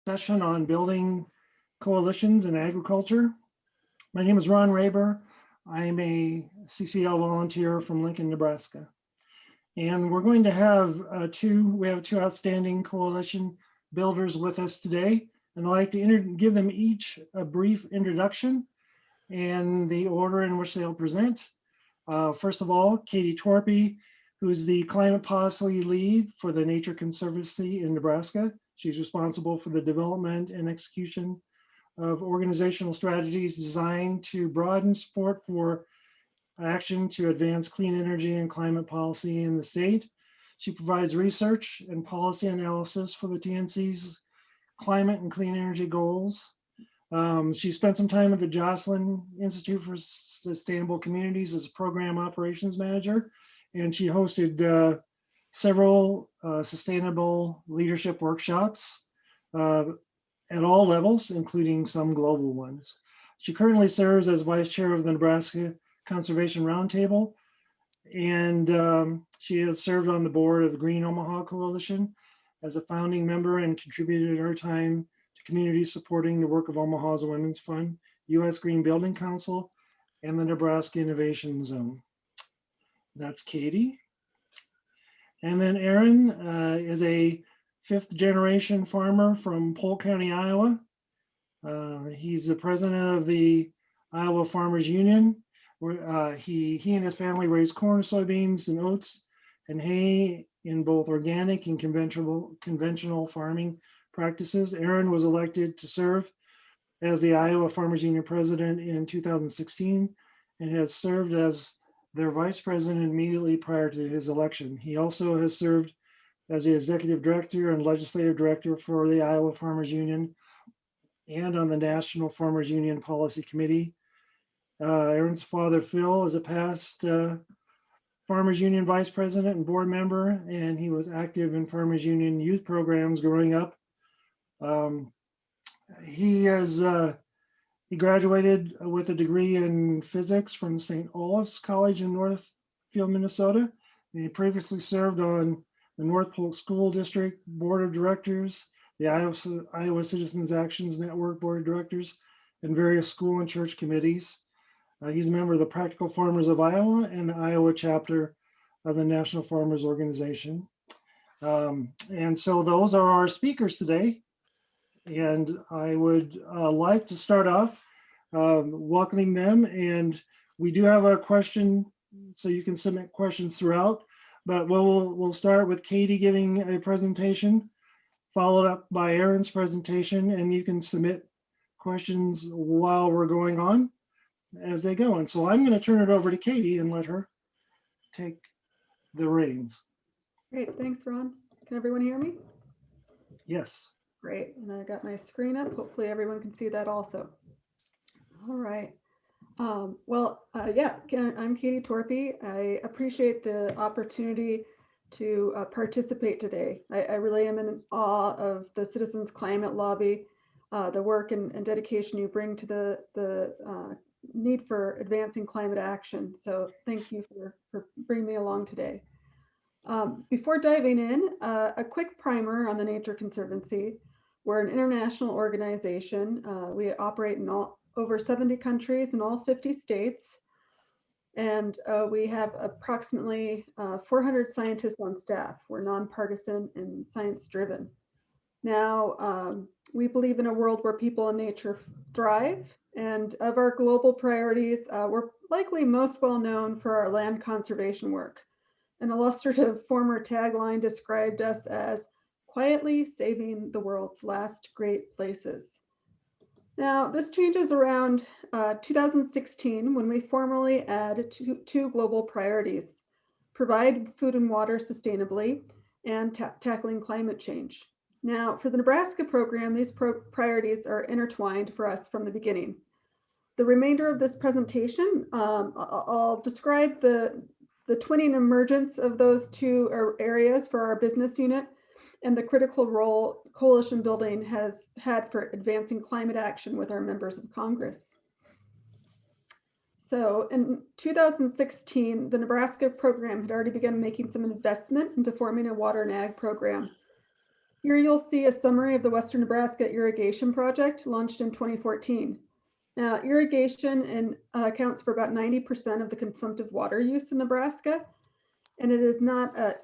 session on building coalitions in agriculture. My name is Ron Raber. I'm a CCL volunteer from Lincoln, Nebraska. And we're going to have we have two outstanding coalition builders with us today. And I'd like to give them each a brief introduction and the order in which they'll present. First of all, Katie Torpy, who's the climate policy lead for the Nature Conservancy in Nebraska. She's responsible for the development and execution of organizational strategies designed to broaden support for action to advance clean energy and climate policy in the state. She provides research and policy analysis for the TNC's climate and clean energy goals. She spent some time at the Joslin Institute for Sustainable Communities as a program operations manager, and she hosted several sustainable leadership workshops at all levels, including some global ones. She currently serves as vice chair of the Nebraska Conservation Roundtable, and she has served on the board of the Green Omaha Coalition as a founding member and contributed her time to communities supporting the work of Omaha's Women's Fund, U.S. Green Building Council, and the Nebraska Innovation Zone. That's Katie. And then Aaron is a fifth generation farmer from Polk County, Iowa. He's the president of the Iowa Farmers Union, where he and his family raise corn, soybeans, and oats and hay in both organic and conventional farming practices. Aaron was elected to serve as the Iowa Farmers Union president in 2016 and has served as their vice president immediately prior to his election. He also has served as the executive director and legislative director for the Iowa Farmers Union and on the National Farmers Union Policy Committee. Aaron's father, Phil, is a past Farmers Union vice president and board member, and he was active in Farmers Union youth programs growing up. He graduated with a degree in physics from St. Olaf's College in Northfield, Minnesota. And he previously served on the North Polk School District Board of Directors, the Iowa Citizens Actions Network Board of Directors, and various school and church committees. He's a member of the Practical Farmers of Iowa and the Iowa chapter of the National Farmers Organization. And so those are our speakers today. And I would like to start off welcoming them. And we do have a question, so you can submit questions throughout. But we'll start with Katie giving a presentation, followed up by Aaron's presentation, and you can submit questions while we're going on as they go. And so I'm going to turn it over to Katie and let her take the reins. Great, thanks, Ron. Can everyone hear me? Yes. Great, and I got my screen up. Hopefully everyone can see that also. All right. I'm Katie Torpy. I appreciate the opportunity to participate today. I really am in awe of the Citizens Climate Lobby, the work and dedication you bring to the need for advancing climate action. So thank you for bringing me along today. Before diving in, a quick primer on the Nature Conservancy. We're an international organization. We operate in over 70 countries in all 50 states. And we have approximately 400 scientists on staff. We're nonpartisan and science-driven. Now, we believe in a world where people and nature thrive. And of our global priorities, we're likely most well known for our land conservation work. An illustrative former tagline described us as quietly saving the world's last great places. Now, this changes around 2016 when we formally add two global priorities: provide food and water sustainably and tackling climate change. Now, for the Nebraska program, these priorities are intertwined for us from the beginning. The remainder of this presentation, I'll describe the twinning emergence of those two areas for our business unit and the critical role coalition building has had for advancing climate action with our members of Congress. So in 2016, the Nebraska program had already begun making some investment into forming a water and ag program. Here you'll see a summary of the Western Nebraska Irrigation Project launched in 2014. Now, irrigation accounts for about 90% of the consumptive water use in Nebraska, and it is not an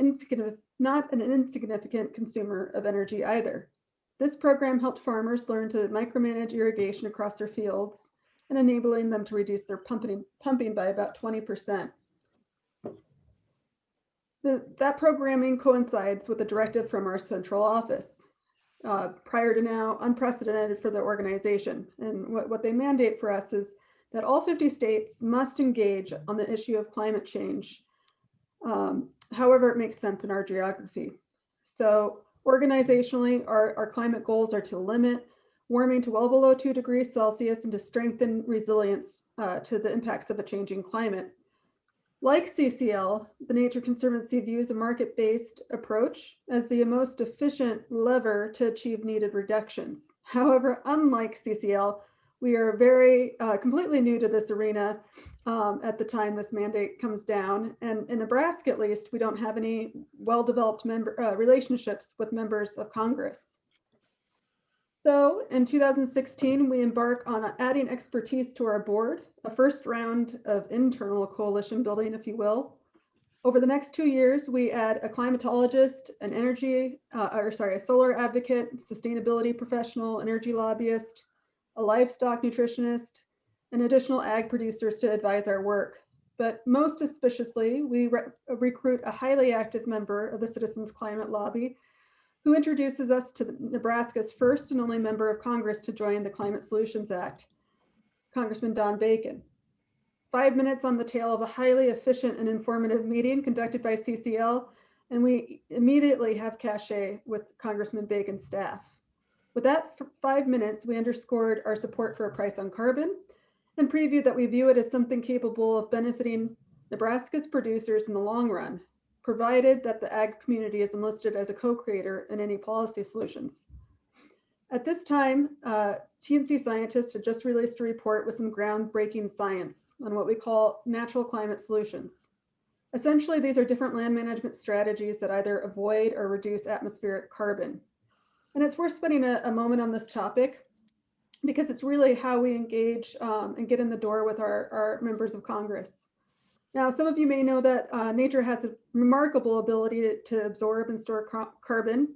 insignificant consumer of energy either. This program helped farmers learn to micromanage irrigation across their fields and enabling them to reduce their pumping by about 20%. That programming coincides with a directive from our central office, prior to now unprecedented for the organization. And what they mandate for us is that all 50 states must engage on the issue of climate change, however it makes sense in our geography. So organizationally, our climate goals are to limit warming to well below 2 degrees Celsius and to strengthen resilience to the impacts of a changing climate. Like CCL, the Nature Conservancy views a market-based approach as the most efficient lever to achieve needed reductions. However, unlike CCL, we are very completely new to this arena at the time this mandate comes down. And in Nebraska, at least, we don't have any well-developed relationships with members of Congress. So in 2016, we embark on adding expertise to our board, a first round of internal coalition building, if you will. Over the next 2 years, we add a climatologist, an a solar advocate, sustainability professional, energy lobbyist, a livestock nutritionist, and additional ag producers to advise our work. But most auspiciously, we recruit a highly active member of the Citizens Climate Lobby who introduces us to Nebraska's first and only member of Congress to join the Climate Solutions Act, Congressman Don Bacon. 5 minutes on the tail of a highly efficient and informative meeting conducted by CCL, and we immediately have cachet with Congressman Bacon's staff. With that 5 minutes, we underscored our support for a price on carbon and previewed that we view it as something capable of benefiting Nebraska's producers in the long run, provided that the ag community is enlisted as a co-creator in any policy solutions. At this time, TNC scientists had just released a report with some groundbreaking science on what we call natural climate solutions. Essentially, these are different land management strategies that either avoid or reduce atmospheric carbon. And it's worth spending a moment on this topic because it's really how we engage and get in the door with our members of Congress. Now, some of you may know that nature has a remarkable ability to absorb and store carbon.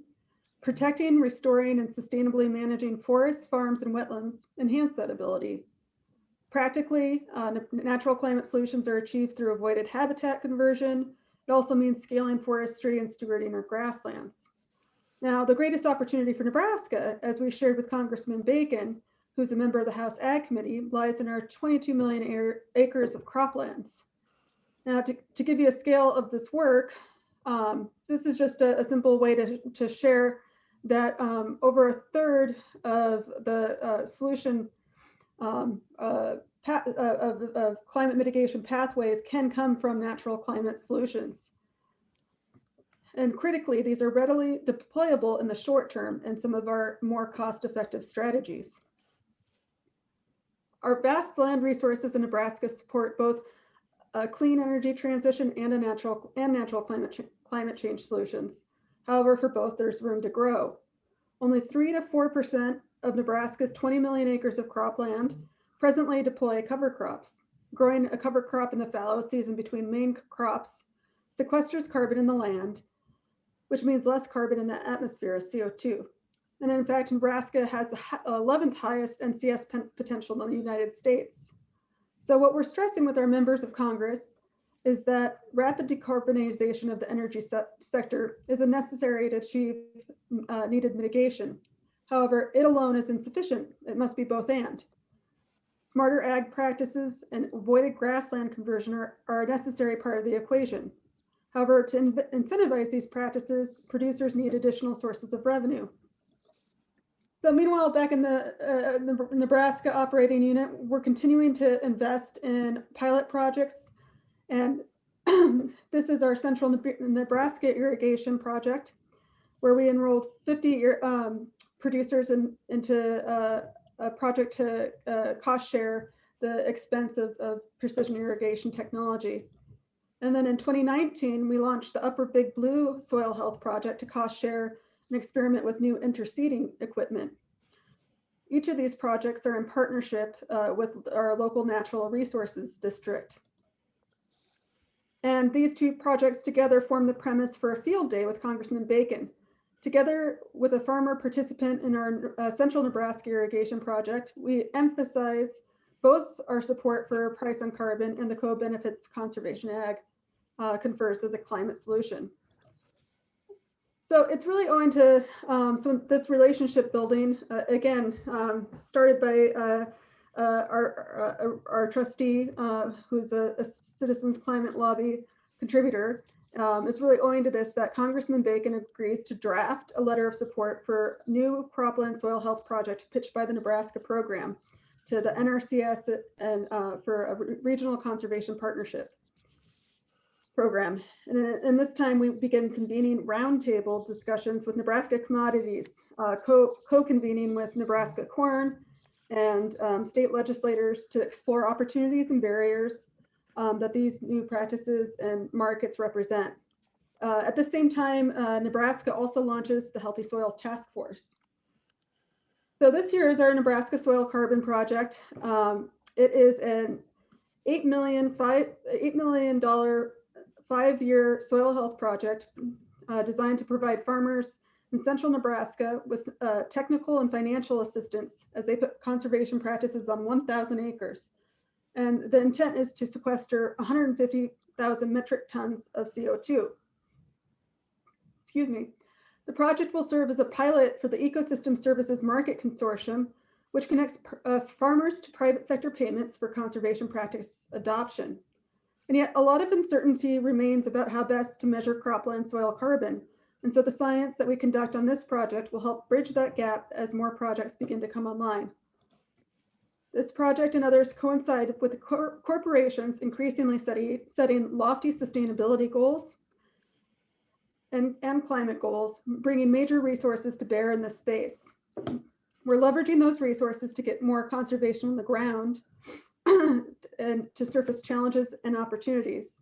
Protecting, restoring, and sustainably managing forests, farms, and wetlands enhance that ability. Practically, natural climate solutions are achieved through avoided habitat conversion. It also means scaling forestry and stewarding our grasslands. Now, the greatest opportunity for Nebraska, as we shared with Congressman Bacon, who's a member of the House Ag Committee, lies in our 22 million acres of croplands. Now, to give you a scale of this work, this is just a simple way to share that over a third of the solution of climate mitigation pathways can come from natural climate solutions. And critically, these are readily deployable in the short term in some of our more cost-effective strategies. Our vast land resources in Nebraska support both a clean energy transition and natural climate change solutions. However, for both, there's room to grow. Only 3 to 4% of Nebraska's 20 million acres of cropland presently deploy cover crops. Growing a cover crop in the fallow season between main crops sequesters carbon in the land, which means less carbon in the atmosphere as CO2. And in fact, Nebraska has the 11th highest NCS potential in the United States. So what we're stressing with our members of Congress is that rapid decarbonization of the energy sector is necessary to achieve needed mitigation. However, it alone is insufficient. It must be both and. Smarter ag practices and avoided grassland conversion are a necessary part of the equation. However, to incentivize these practices, producers need additional sources of revenue. So meanwhile, back in the Nebraska operating unit, we're continuing to invest in pilot projects. And this is our Central Nebraska Irrigation Project, where we enrolled 50 producers into a project to cost share the expense of precision irrigation technology. And then in 2019, we launched the Upper Big Blue Soil Health Project to cost share and experiment with new interseeding equipment. Each of these projects are in partnership with our local natural resources district. And these two projects together form the premise for a field day with Congressman Bacon. Together with a farmer participant in our Central Nebraska Irrigation Project, we emphasize both our support for a price on carbon and the co-benefits conservation ag confers as a climate solution. So it's really owing to this relationship building, again, started by our trustee, who's a Citizens Climate Lobby contributor. It's really owing to this that Congressman Bacon agrees to draft a letter of support for new cropland soil health project pitched by the Nebraska program to the NRCS and for a regional conservation partnership program. And this time we begin convening roundtable discussions with Nebraska commodities, co-convening with Nebraska corn and state legislators to explore opportunities and barriers that these new practices and markets represent. At the same time, Nebraska also launches the Healthy Soils Task Force. So this here is our Nebraska Soil Carbon Project. It is an $8 million 5-year soil health project designed to provide farmers in central Nebraska with technical and financial assistance as they put conservation practices on 1,000 acres. And the intent is to sequester 150,000 metric tons of CO2. Excuse me. The project will serve as a pilot for the Ecosystem Services Market Consortium, which connects farmers to private sector payments for conservation practice adoption. And yet a lot of uncertainty remains about how best to measure cropland soil carbon. And so the science that we conduct on this project will help bridge that gap as more projects begin to come online. This project and others coincide with corporations increasingly setting lofty sustainability goals and climate goals, bringing major resources to bear in this space. We're leveraging those resources to get more conservation on the ground and to surface challenges and opportunities.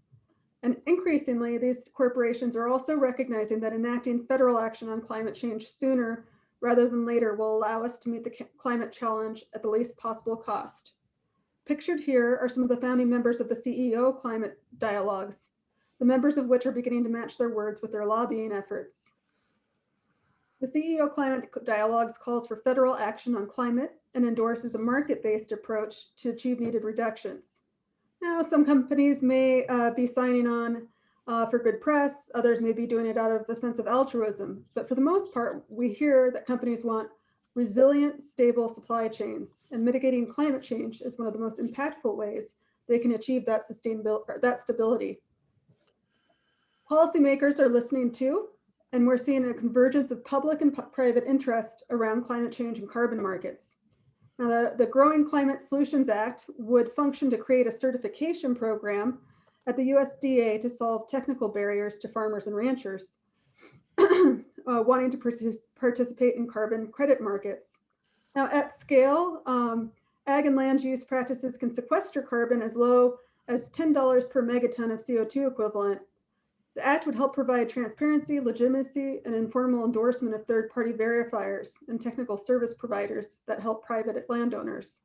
And increasingly, these corporations are also recognizing that enacting federal action on climate change sooner rather than later will allow us to meet the climate challenge at the least possible cost. Pictured here are some of the founding members of the CEO climate dialogues, the members of which are beginning to match their words with their lobbying efforts. The CEO climate dialogues calls for federal action on climate and endorses a market-based approach to achieve needed reductions. Now, some companies may be signing on for good press, others may be doing it out of the sense of altruism, but for the most part, we hear that companies want resilient, stable supply chains, and mitigating climate change is one of the most impactful ways they can achieve that stability. Policymakers are listening too, and we're seeing a convergence of public and private interest around climate change and carbon markets. Now, the Growing Climate Solutions Act would function to create a certification program at the USDA to solve technical barriers to farmers and ranchers wanting to participate in carbon credit markets. Now, at scale, ag and land use practices can sequester carbon as low as $10 per megaton of CO2 equivalent. The act would help provide transparency, legitimacy, and informal endorsement of third-party verifiers and technical service providers that help private landowners.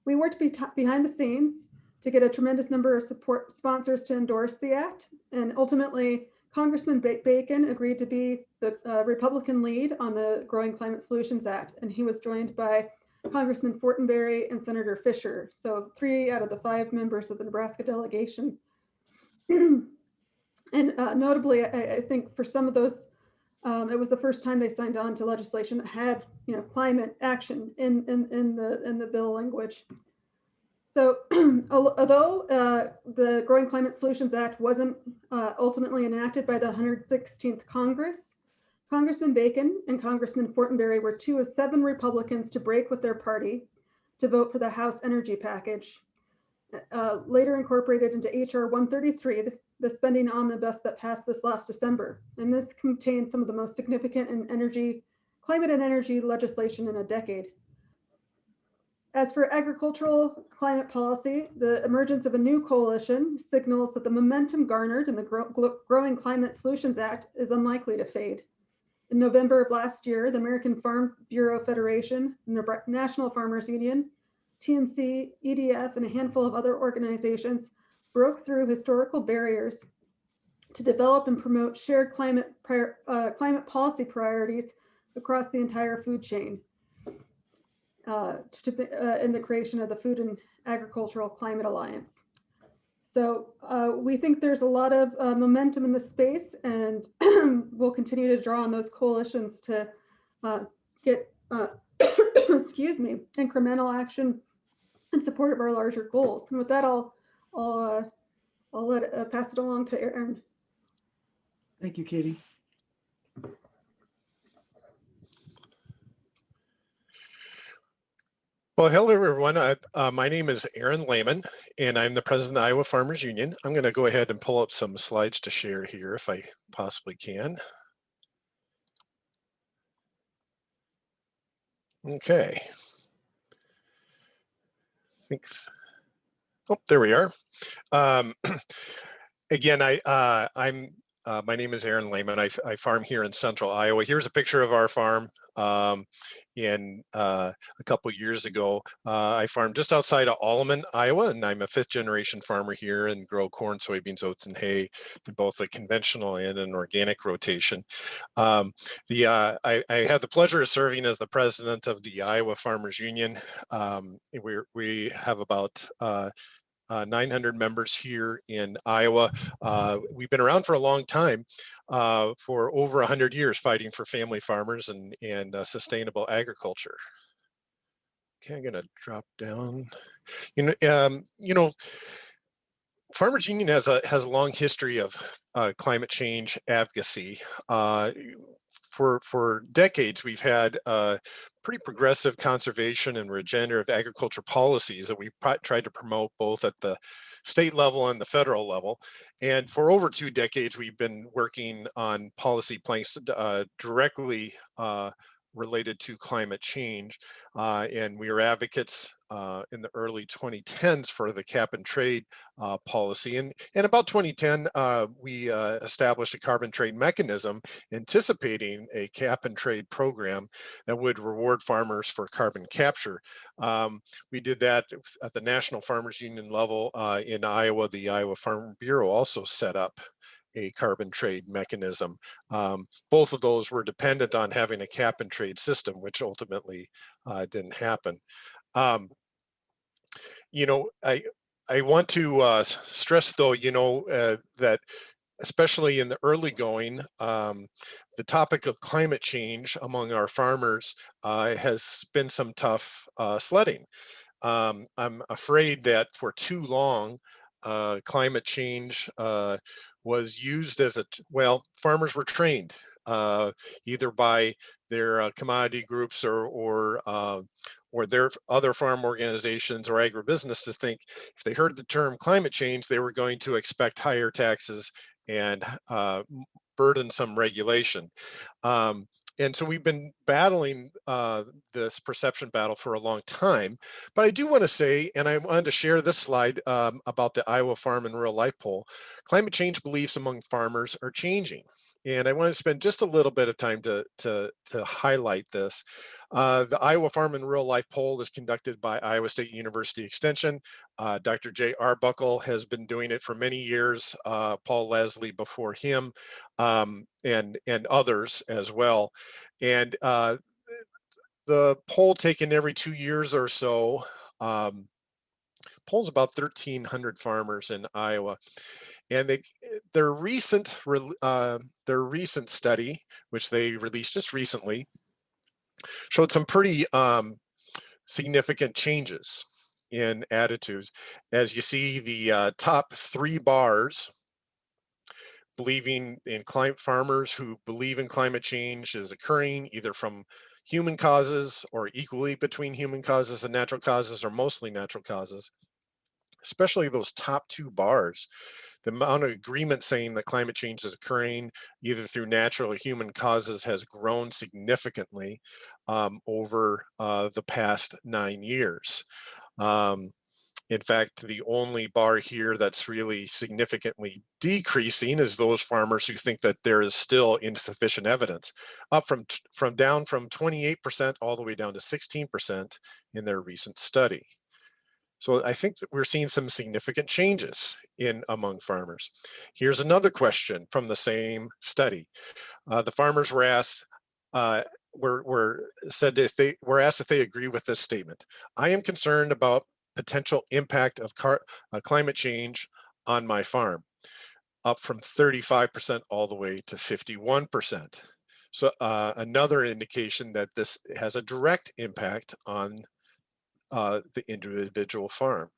We worked behind the scenes to get a tremendous number of support sponsors to endorse the act, and ultimately, Congressman Bacon agreed to be the Republican lead on the Growing Climate Solutions Act, and he was joined by Congressman Fortenberry and Senator Fisher, so 3 out of the 5 members of the Nebraska delegation. And notably, I think for some of those, it was the first time they signed on to legislation that had, climate action in the bill language. So, although the Growing Climate Solutions Act wasn't ultimately enacted by the 116th Congress, Congressman Bacon and Congressman Fortenberry were 2 of 7 Republicans to break with their party to vote for the House energy package, later incorporated into HR 133, the spending omnibus that passed this last December. And this contains some of the most significant climate and energy legislation in a decade. As for agricultural climate policy, the emergence of a new coalition signals that the momentum garnered in the Growing Climate Solutions Act is unlikely to fade. In November of last year, the American Farm Bureau Federation, National Farmers Union, TNC, EDF, and a handful of other organizations broke through historical barriers to develop and promote shared climate policy priorities across the entire food chain in the creation of the Food and Agricultural Climate Alliance. So we think there's a lot of momentum in the space, and we'll continue to draw on those coalitions to get, excuse me, incremental action in support of our larger goals. And with that, I'll pass it along to Aaron. Thank you, Katie. Well, hello, everyone. My name is Aaron Lehman, and I'm the president of the Iowa Farmers Union. I'm going to go ahead and pull up some slides to share here if I possibly can. Okay. Oh, there we are. Again, my name is Aaron Lehman. I farm here in central Iowa. Here's a picture of our farm. A couple years ago, I farmed just outside of Alleman, Iowa, and I'm a 5th-generation farmer here and grow corn, soybeans, oats, and hay in both a conventional and an organic rotation. I have the pleasure of serving as the president of the Iowa Farmers Union. We have about 900 members here in Iowa. We've been around for a long time, for over 100 years, fighting for family farmers and sustainable agriculture. Okay, I'm gonna drop down. Farmers Union has a long history of climate change advocacy. For decades, we've had pretty progressive conservation and regenerative agriculture policies that we've tried to promote both at the state level and the federal level. And for over 2 decades, we've been working on policy planks directly related to climate change. And we were advocates in the early 2010s for the cap and trade policy. And in about 2010, we established a carbon trade mechanism anticipating a cap and trade program that would reward farmers for carbon capture. We did that at the National Farmers Union level in Iowa. The Iowa Farm Bureau also set up a carbon trade mechanism. Both of those were dependent on having a cap and trade system, which ultimately didn't happen. I want to stress, though, that especially in the early going, the topic of climate change among our farmers has been some tough sledding. I'm afraid that for too long, climate change was used as farmers were trained either by their commodity groups or their other farm organizations or agribusiness to think if they heard the term climate change, they were going to expect higher taxes and burdensome regulation. And so we've been battling this perception battle for a long time. But I do want to say, and I wanted to share this slide about the Iowa Farm and Rural Life poll. Climate change beliefs among farmers are changing. And I want to spend just a little bit of time to highlight this. The Iowa Farm and Rural Life poll is conducted by Iowa State University Extension. Dr. J. Arbuckle has been doing it for many years, Paul Leslie before him, and others as well. And the poll taken every 2 years or so polls about 1,300 farmers in Iowa. And their recent study, which they released just recently, showed some pretty significant changes in attitudes. As you see, the top 3 bars, believing in farmers who believe in climate change is occurring either from human causes or equally between human causes and natural causes, or mostly natural causes. Especially those top 2 bars, the amount of agreement saying that climate change is occurring either through natural or human causes has grown significantly over the past 9 years. In fact, the only bar here that's really significantly decreasing is those farmers who think that there is still insufficient evidence, up from down from 28% all the way down to 16% in their recent study. So I think that we're seeing some significant changes in among farmers. Here's another question from the same study. The farmers were asked, were said if they were asked if they agree with this statement. I am concerned about potential impact of climate change on my farm, up from 35% all the way to 51%. So another indication that this has a direct impact on the individual farm.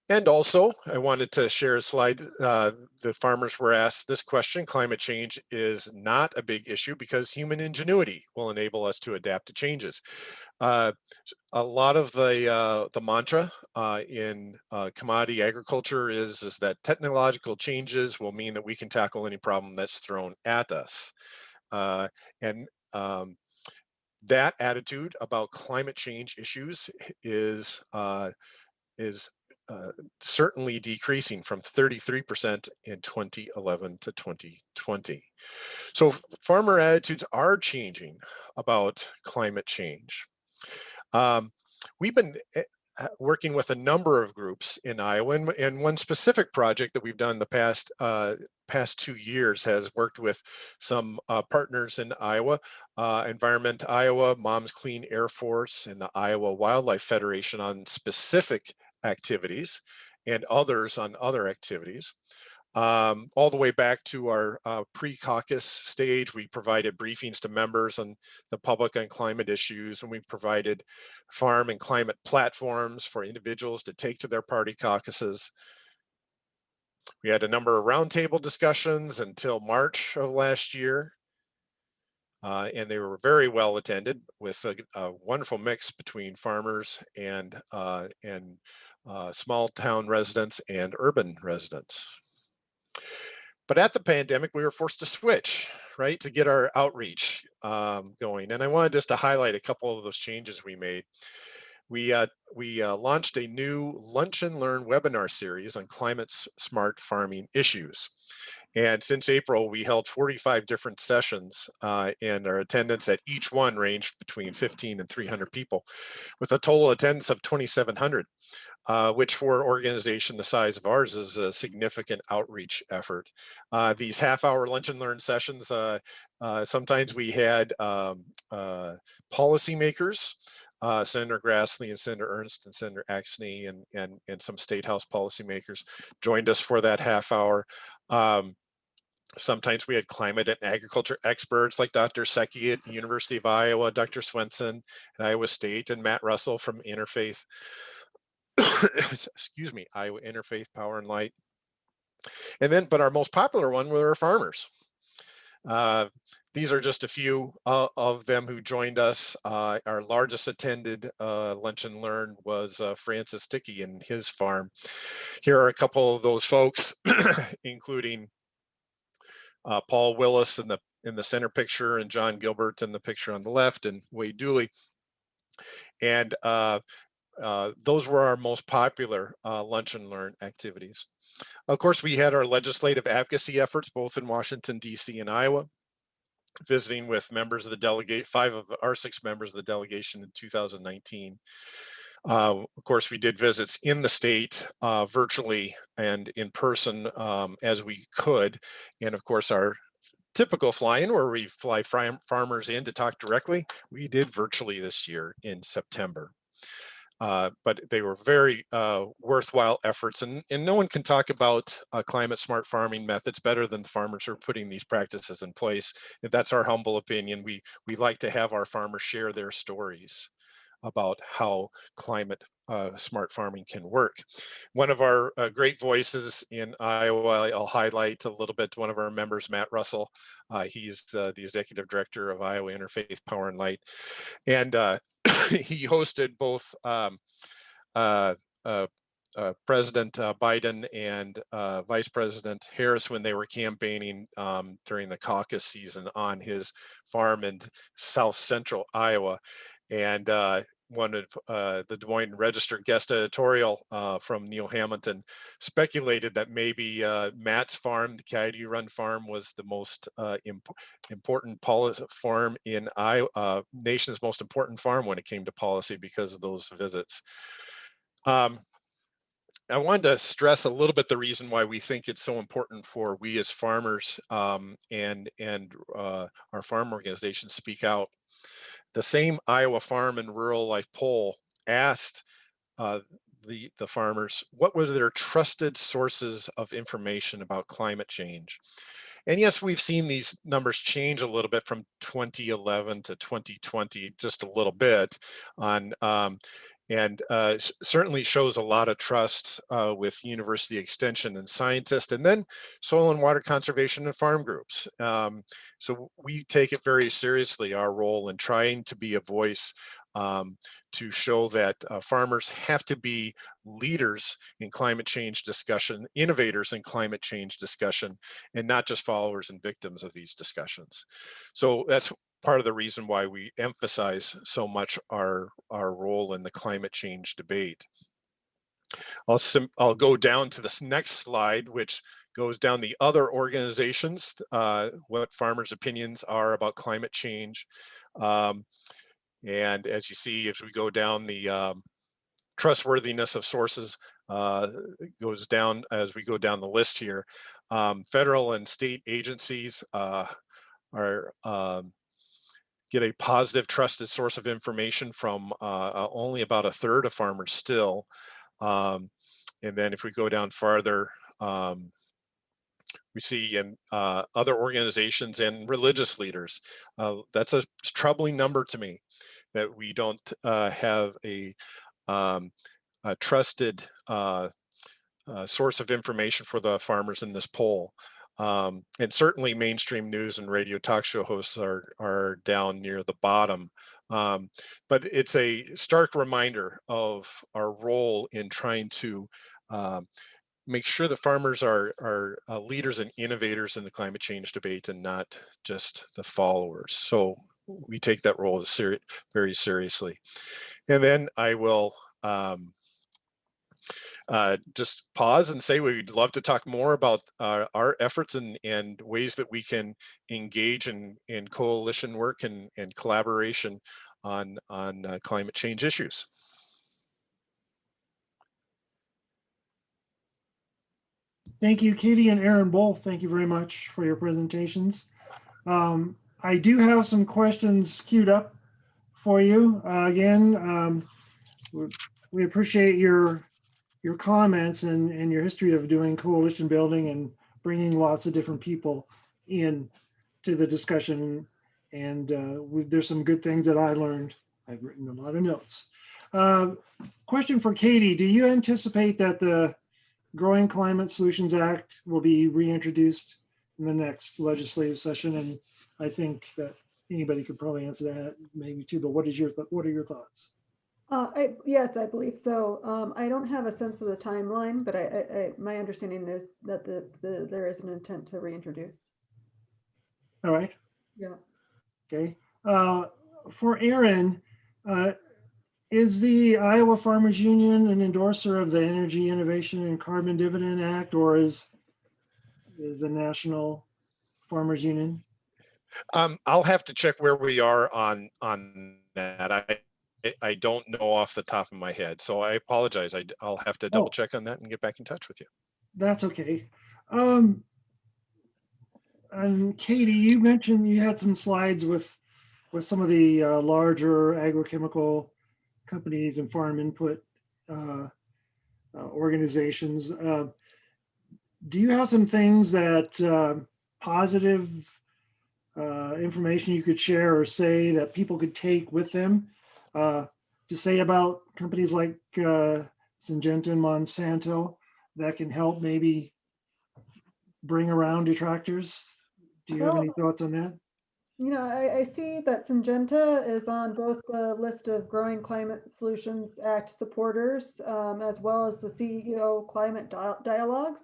And also, I wanted to share a slide. The farmers were asked this question: climate change is not a big issue because human ingenuity will enable us to adapt to changes. Uh, a lot of the mantra in commodity agriculture is that technological changes will mean that we can tackle any problem that's thrown at us. And that attitude about climate change issues is certainly decreasing from 33% in 2011 to 2020. So farmer attitudes are changing about climate change. Um, we've been working with a number of groups in Iowa, and one specific project that we've done the past 2 years has worked with some partners in Iowa, Environment Iowa, Moms Clean Air Force, and the Iowa Wildlife Federation on specific activities, and others on other activities. All the way back to our pre-caucus stage, we provided briefings to members and the public on climate issues, and we provided farm and climate platforms for individuals to take to their party caucuses. We had a number of roundtable discussions until March of last year, and they were very well attended with a wonderful mix between farmers and small town residents and urban residents. But at the pandemic, we were forced to switch, right, to get our outreach going. And I wanted just to highlight a couple of those changes we made. We launched a new Lunch and Learn webinar series on climate smart farming issues. And since April, we held 45 different sessions, and our attendance at each one ranged between 15 and 300 people, with a total attendance of 2,700. Which for an organization the size of ours is a significant outreach effort. These half-hour lunch and learn sessions, sometimes we had policymakers, Senator Grassley and Senator Ernst and Senator Axney and some state house policymakers joined us for that half hour. Sometimes we had climate and agriculture experts like Dr. Secchi at the University of Iowa, Dr. Swenson at Iowa State, and Matt Russell from Interfaith excuse me, Iowa Interfaith Power and Light. And then, but our most popular one were our farmers. These are just a few of them who joined us. Our largest attended Lunch and Learn was Francis Dickey and his farm. Here are a couple of those folks, including Paul Willis in the center picture, and John Gilbert in the picture on the left, and Wade Dooley. And those were our most popular Lunch and Learn activities. Of course, we had our legislative advocacy efforts, both in Washington, D.C. and Iowa, visiting with members of the delegate, 5 of our 6 members of the delegation in 2019. Of course, we did visits in the state, virtually and in person as we could. And of course, our typical fly-in, where we fly farmers in to talk directly, we did virtually this year in September. But they were very worthwhile efforts, and no one can talk about climate smart farming methods better than the farmers who are putting these practices in place. If that's our humble opinion. We like to have our farmers share their stories about how climate smart farming can work. One of our great voices in Iowa, I'll highlight a little bit, one of our members, Matt Russell. He's the executive director of Iowa Interfaith Power and Light. And he hosted both President Biden and Vice President Harris when they were campaigning during the caucus season on his farm in South Central Iowa. And one of the Des Moines Register guest editorial from Neil Hamilton speculated that maybe Matt's farm, the Coyote Run farm, was the most important policy farm in Iowa, nation's most important farm when it came to policy because of those visits. I wanted to stress a little bit the reason why we think it's so important for we as farmers and our farm organizations speak out. The same Iowa Farm and Rural Life poll asked uh, the farmers what were their trusted sources of information about climate change. And yes, we've seen these numbers change a little bit from 2011 to 2020, just a little bit on and certainly shows a lot of trust with university extension and scientists, and then soil and water conservation and farm groups. So we take it very seriously, our role in trying to be a voice to show that farmers have to be leaders in climate change discussion, innovators in climate change discussion, and not just followers and victims of these discussions. So that's part of the reason why we emphasize so much our role in the climate change debate. I'll go down to this next slide, which goes down the other organizations, what farmers' opinions are about climate change. And as you see, as we go down, the trustworthiness of sources goes down as we go down the list here. Federal and state agencies are get a positive trusted source of information from only about a third of farmers still. And then if we go down farther, we see in other organizations and religious leaders. That's a troubling number to me, that we don't have a trusted source of information for the farmers in this poll. And certainly mainstream news and radio talk show hosts are down near the bottom. But it's a stark reminder of our role in trying to make sure that farmers are leaders and innovators in the climate change debate and not just the followers. So we take that role very seriously. And then I will just pause and say we'd love to talk more about our efforts and ways that we can engage in coalition work and collaboration on climate change issues. Thank you, Katie and Aaron both. Thank you very much for your presentations. I do have some questions queued up for you. We appreciate your comments and your history of doing coalition building and bringing lots of different people in to the discussion. And there's some good things that I learned. I've written a lot of notes. Question for Katie: do you anticipate that the Growing Climate Solutions Act will be reintroduced in the next legislative session? And I think that anybody could probably answer that, maybe too, but what are your thoughts? Yes, I believe so. I don't have a sense of the timeline, but my understanding is that there is an intent to reintroduce. All right. Yeah. Okay. For Aaron, is the Iowa Farmers Union an endorser of the Energy Innovation and Carbon Dividend Act, or is the National Farmers Union? I'll have to check where we are on that. I don't know off the top of my head, so I apologize. I'll have to double check on that and get back in touch with you. That's okay. And Katie, you mentioned you had some slides with some of the larger agrochemical companies and farm input organizations. Do you have some things that positive information you could share or say that people could take with them to say about companies like Syngenta and Monsanto that can help maybe bring around detractors? Do you have any thoughts on that? You know, I see that Syngenta is on both the list of Growing Climate Solutions Act supporters, as well as the CEO Climate Dialogues.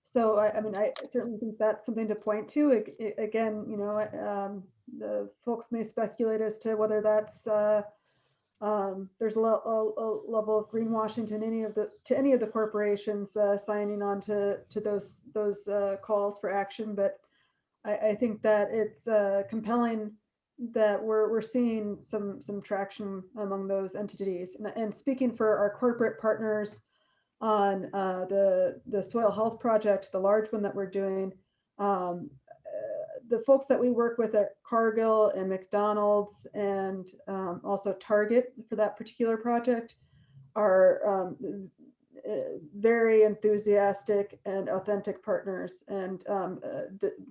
So, I mean, I certainly think that's something to point to. Again, you know, the folks may speculate as to whether that's there's a level of greenwashing to any of the corporations signing on to those calls for action. But I think that it's compelling that we're seeing some traction among those entities. And speaking for our corporate partners on the soil health project, the large one that we're doing, the folks that we work with at Cargill and McDonald's and also Target for that particular project are very enthusiastic and authentic partners, and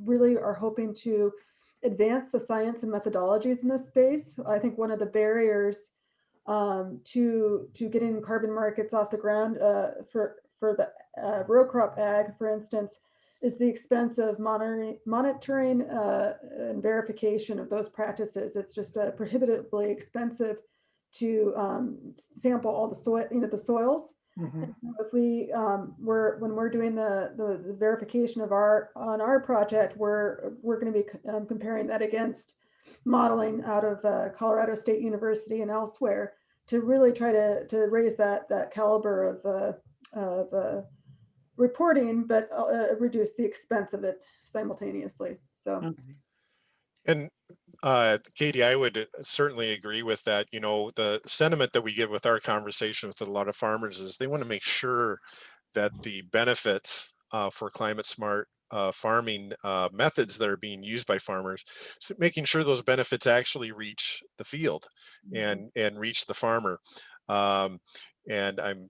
really are hoping to advance the science and methodologies in this space. I think one of the barriers to getting carbon markets off the ground for the row crop ag, for instance, is the expense of monitoring and verification of those practices. It's just prohibitively expensive to sample all the soil, the soils. Mhm. If we when we're doing the verification of on our project, we're going to be comparing that against modeling out of Colorado State University and elsewhere to really try to raise that caliber of reporting, but reduce the expense of it simultaneously. So. Okay. And Katie, I would certainly agree with that. You know, the sentiment that we get with our conversation with a lot of farmers is they want to make sure that the benefits for climate smart farming methods that are being used by farmers, making sure those benefits actually reach the field and reach the farmer. Um, and I'm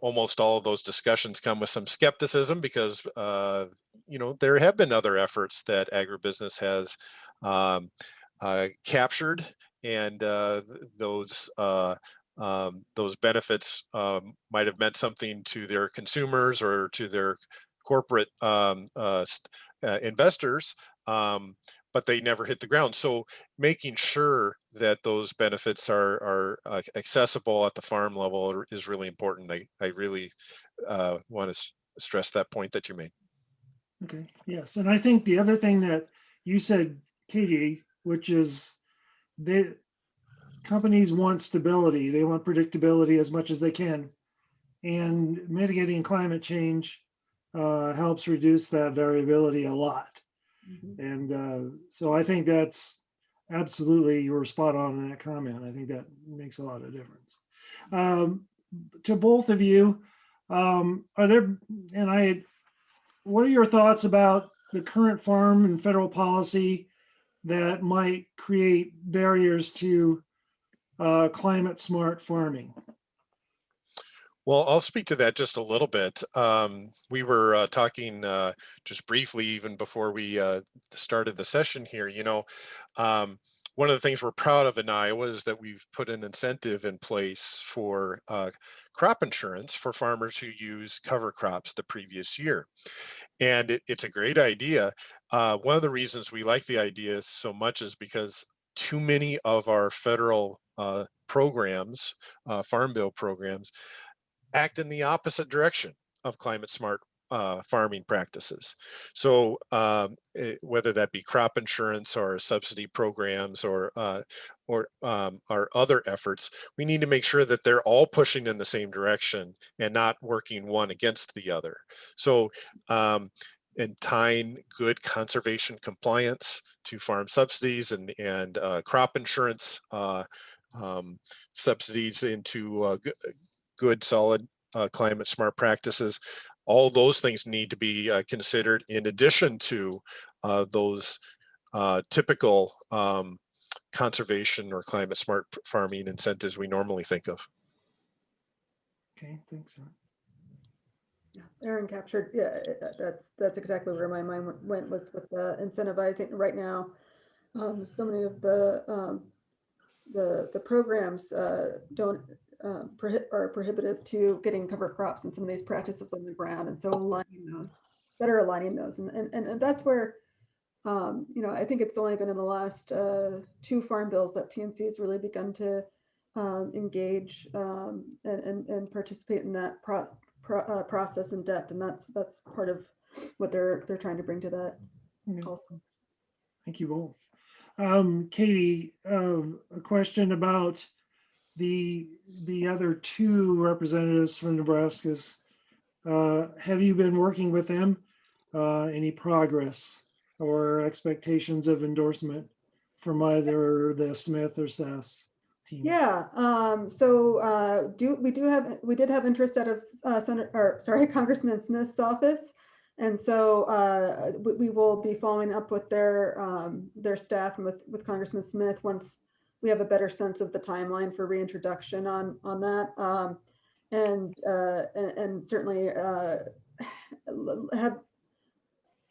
almost all of those discussions come with some skepticism because you know, there have been other efforts that agribusiness has um, captured, and those benefits might have meant something to their consumers or to their corporate investors, but they never hit the ground. So making sure that those benefits are accessible at the farm level is really important. I really want to stress that point that you made. Okay. Yes. And I think the other thing that you said, Katie, which is the companies want stability. They want predictability as much as they can. And mitigating climate change helps reduce that variability a lot. Mhm. And so I think that's absolutely, you were spot on in that comment. I think that makes a lot of difference. Um, to both of you, are there, and what are your thoughts about the current farm and federal policy that might create barriers to climate smart farming? Well, I'll speak to that just a little bit. We were talking just briefly even before we started the session here. You know, one of the things we're proud of in Iowa is that we've put an incentive in place for crop insurance for farmers who use cover crops the previous year. And it's a great idea. One of the reasons we like the idea so much is because too many of our federal programs, farm bill programs, act in the opposite direction of climate smart farming practices. So whether that be crop insurance or subsidy programs or our other efforts, we need to make sure that they're all pushing in the same direction and not working one against the other. So and tying good conservation compliance to farm subsidies and crop insurance subsidies into good, solid climate smart practices. All those things need to be considered in addition to those typical conservation or climate smart farming incentives we normally think of. Okay, thanks. Aaron captured, yeah, that's exactly where my mind went, was with the incentivizing right now. So many of the programs don't are prohibitive to getting cover crops and some of these practices on the ground, and so better aligning those, and that's where I think it's only been in the last two farm bills that TNC has really begun to engage and participate in that process in depth, and that's part of what they're trying to bring to that Yeah, also. thank you both. Katie, a question about the other two representatives from Nebraska's, have you been working with them? Any progress or expectations of endorsement from either the Smith or SAS team? Yeah, so we did have interest out of Congressman Smith's office. And so we will be following up with their staff and with Congressman Smith once we have a better sense of the timeline for reintroduction on that. And certainly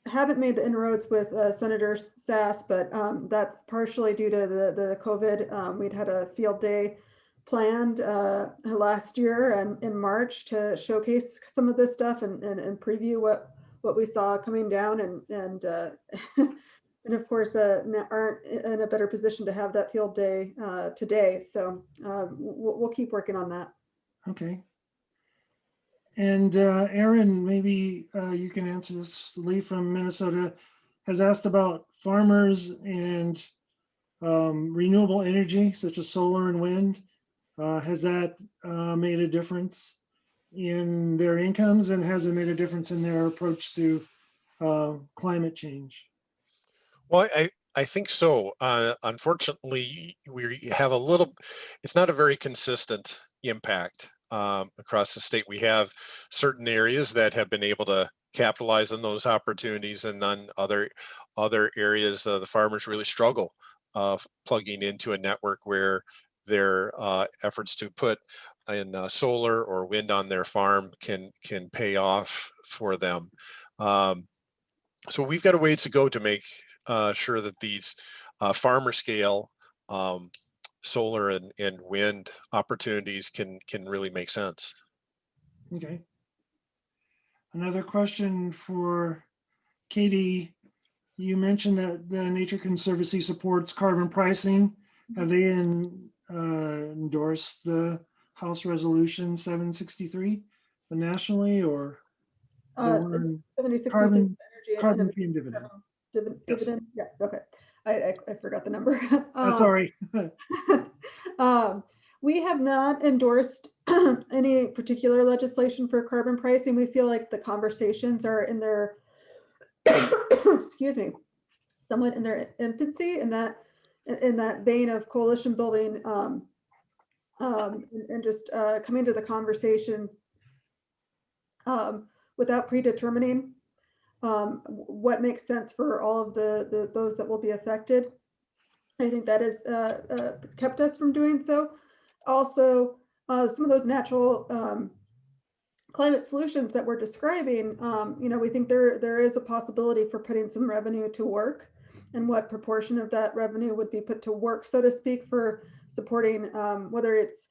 haven't made the inroads with Senator Sass, but that's partially due to the COVID. We'd had a field day planned last year and in March to showcase some of this stuff and preview what we saw coming down and and of course aren't in a better position to have that field day today. So we'll keep working on that. Okay. And Aaron, maybe you can answer this. Lee from Minnesota has asked about farmers and renewable energy, such as solar and wind. Has that made a difference in their incomes, and has it made a difference in their approach to climate change? Well, I think so. Unfortunately, we have a little, it's not a very consistent impact across the state. We have certain areas that have been able to capitalize on those opportunities, and then other areas the farmers really struggle plugging into a network where their efforts to put in solar or wind on their farm can pay off for them. So we've got a ways to go to make sure that these farmer scale solar and wind opportunities can really make sense. Okay. Another question for Katie. You mentioned that the Nature Conservancy supports carbon pricing. Have they endorsed the House Resolution 763 nationally, or the one 7063 carbon energy fee and dividend? Yes. dividend? Yeah, okay. I forgot the number. Sorry. We have not endorsed any particular legislation for carbon pricing. We feel like the conversations are in their excuse me, somewhat in their infancy, in that vein of coalition building, and just coming to the conversation without predetermining what makes sense for all of those that will be affected. I think that has kept us from doing so. Also, some of those natural climate solutions that we're describing, we think there is a possibility for putting some revenue to work, and what proportion of that revenue would be put to work, so to speak, for supporting whether it's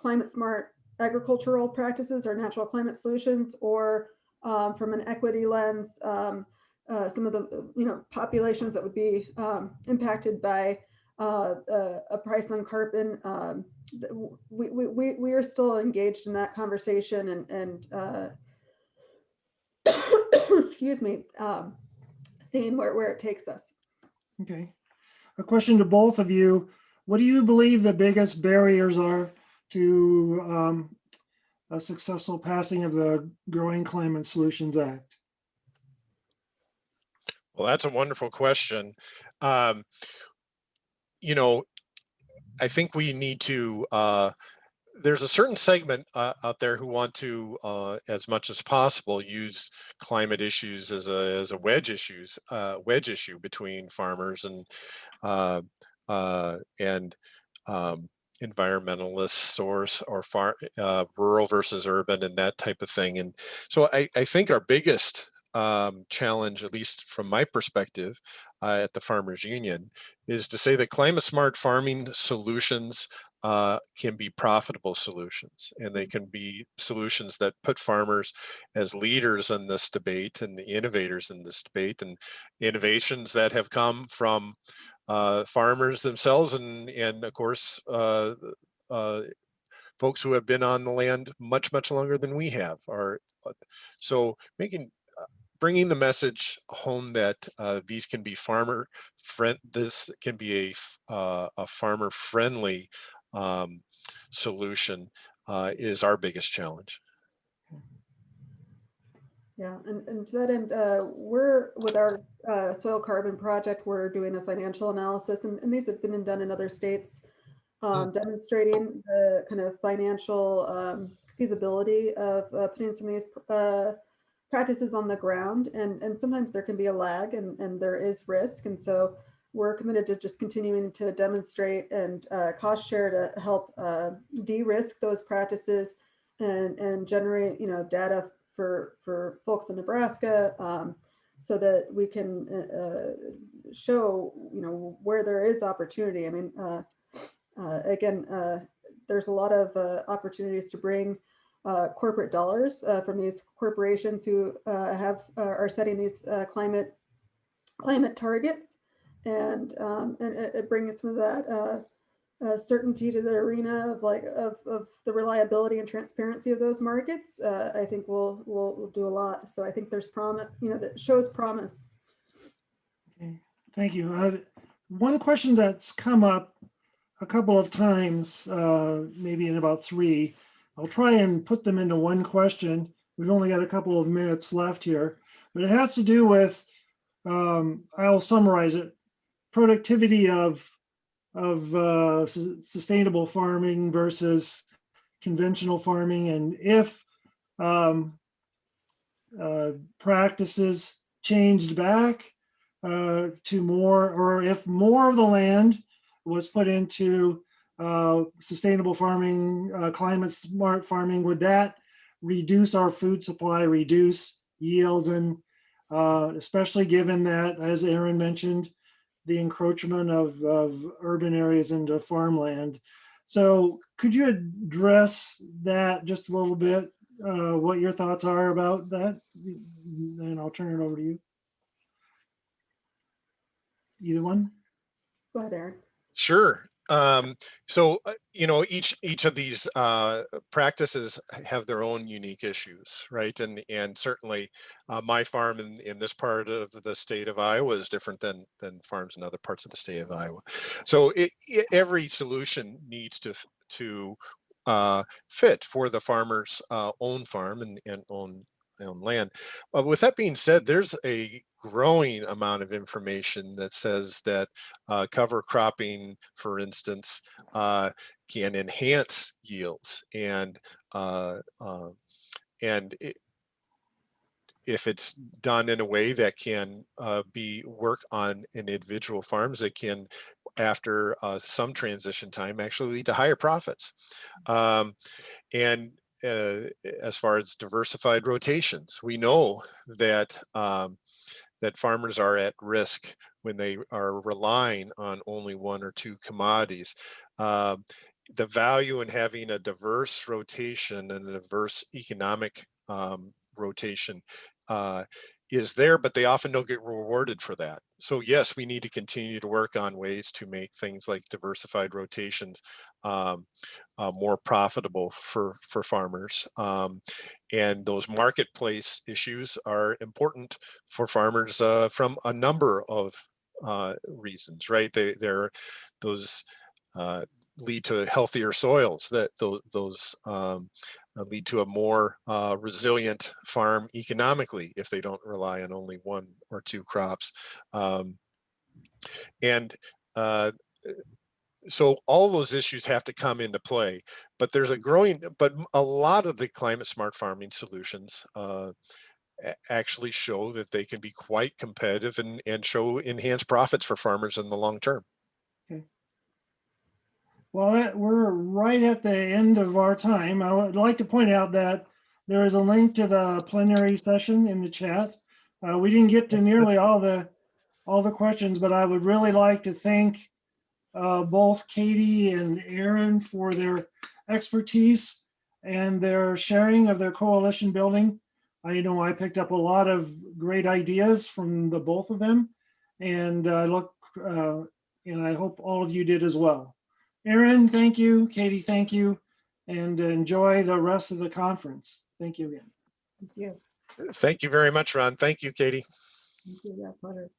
climate smart agricultural practices or natural climate solutions, or from an equity lens, some of the populations that would be impacted by a price on carbon. We are still engaged in that conversation and excuse me, seeing where it takes us. Okay. A question to both of you. What do you believe the biggest barriers are to a successful passing of the Growing Climate Solutions Act? Well, that's a wonderful question. I think we need to, there's a certain segment out there who want to, as much as possible, use climate issues as a wedge issue between farmers and environmentalists or rural versus urban and that type of thing. And so I think our biggest challenge, at least from my perspective at the Farmers Union, is to say that climate smart farming solutions can be profitable solutions, and they can be solutions that put farmers as leaders in this debate and the innovators in this debate, and innovations that have come from farmers themselves and of course folks who have been on the land much longer than we have. So bringing the message home that these can be this can be a farmer friendly solution is our biggest challenge. Yeah, and to that end, we're with our soil carbon project, we're doing a financial analysis, and these have been done in other states, demonstrating the kind of financial feasibility of putting some of these practices on the ground. And sometimes there can be a lag and there is risk. And so we're committed to just continuing to demonstrate and cost share to help de-risk those practices and generate, data for folks in Nebraska, so that we can show, where there is opportunity. I mean, again, there's a lot of opportunities to bring corporate dollars from these corporations who are setting these climate targets, and it brings some of that certainty to the arena of the reliability and transparency of those markets. I think we'll do a lot. So I think there's promise, that shows promise. Okay, thank you. One question that's come up a couple of times, maybe in about three. I'll try and put them into one question. We've only got a couple of minutes left here, but it has to do with, I'll summarize it, productivity of sustainable farming versus conventional farming, and if practices changed back to more, or if more of the land was put into sustainable farming, climate smart farming, would that reduce our food supply, reduce yields, and especially given that, as Aaron mentioned, the encroachment of urban areas into farmland. So could you address that just a little bit, what your thoughts are about that? And I'll turn it over to you. Either one? Go ahead, Aaron. Sure. So, each of these practices have their own unique issues, right? And certainly my farm in this part of the state of Iowa is different than farms in other parts of the state of Iowa. So every solution needs to fit for the farmer's own farm and own land. With that being said, there's a growing amount of information that says that cover cropping, for instance, can enhance yields, and if it's done in a way that can be work on in individual farms, it can, after some transition time, actually lead to higher profits. And as far as diversified rotations, we know that that farmers are at risk when they are relying on only one or two commodities. The value in having a diverse rotation and a diverse economic rotation is there, but they often don't get rewarded for that. So yes, we need to continue to work on ways to make things like diversified rotations more profitable for farmers. And those marketplace issues are important for farmers from a number of reasons, right? They're those lead to healthier soils, that those lead to a more resilient farm economically if they don't rely on only one or two crops. So all those issues have to come into play, but there's a lot of the climate smart farming solutions actually show that they can be quite competitive and show enhanced profits for farmers in the long term. Okay. Well, we're right at the end of our time. I would like to point out that there is a link to the plenary session in the chat. We didn't get to nearly all the questions, but I would really like to thank both Katie and Aaron for their expertise and their sharing of their coalition building. I know I picked up a lot of great ideas from the both of them, and and I hope all of you did as well. Aaron, thank you. Katie, thank you, and enjoy the rest of the conference. Thank you again. Thank you. Thank you very much, Ron. Thank you, Katie. Thank you. Yeah, pleasure.